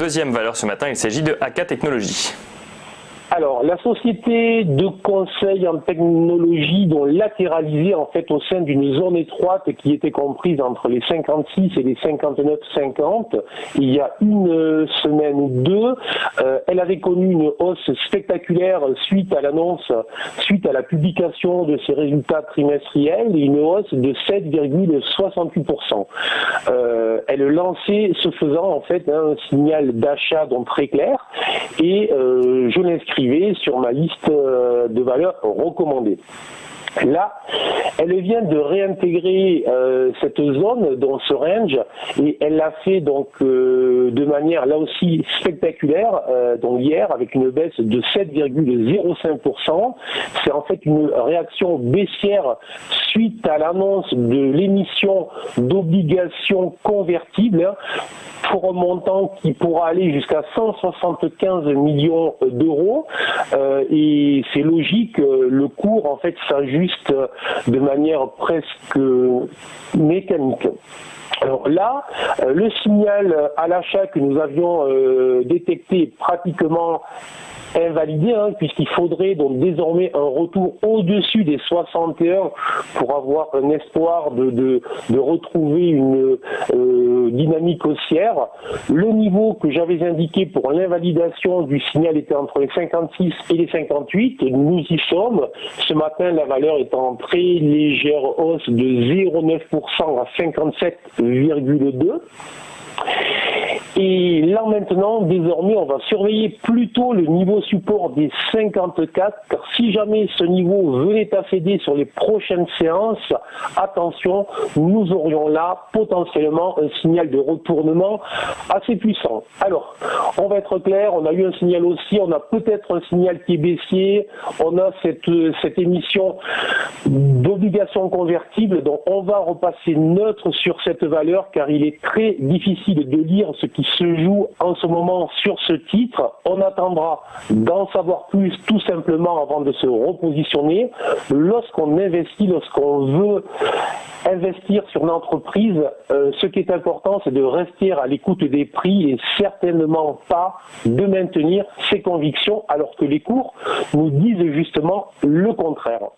deuxième valeur ce matin, il s'agit de AK Technologies. Alors, la société de conseil en technologie dont latéralisée en fait au sein d'une zone étroite qui était comprise entre les 56 et les 59,50, il y a une semaine ou deux, elle avait connu une hausse spectaculaire suite à la publication de ses résultats trimestriels et une hausse de 7,68%. Elle lançait ce faisant en fait un signal d'achat donc très clair et je l'inscrivais sur ma liste de valeurs recommandées. Là, elle vient de réintégrer cette zone dans ce range et elle l'a fait donc de manière là aussi spectaculaire donc hier avec une baisse de 7,05%. C'est en fait une réaction baissière suite à l'annonce de l'émission d'obligations convertibles pour un montant qui pourra aller jusqu'à 175 millions d'euros et c'est logique, le cours en fait s'ajuste de manière presque mécanique. Alors là, le signal à l'achat que nous avions détecté est pratiquement invalidé, puisqu'il faudrait donc désormais un retour au-dessus des 61 pour avoir un espoir de retrouver une dynamique haussière. Le niveau que j'avais indiqué pour l'invalidation du signal était entre les 56 et les 58, et nous y sommes. Ce matin, la valeur est en très légère hausse de 0,9% à 57,2. Et là maintenant, désormais, on va surveiller plutôt le niveau support des 54, car si jamais ce niveau venait à céder sur les prochaines séances, attention, nous aurions là potentiellement un signal de retournement assez puissant. Alors, on va être clair, on a eu un signal aussi, on a peut-être un signal qui est baissier, on a cette émission d'obligations convertibles, donc on va repasser neutre sur cette valeur, car il est très difficile de lire ce qui se joue en ce moment sur ce titre. On attendra d'en savoir plus tout simplement avant de se repositionner. Lorsqu'on investit, lorsqu'on veut investir sur une entreprise, ce qui est important, c'est de rester à l'écoute des prix et certainement pas de maintenir ses convictions alors que les cours nous disent justement le contraire.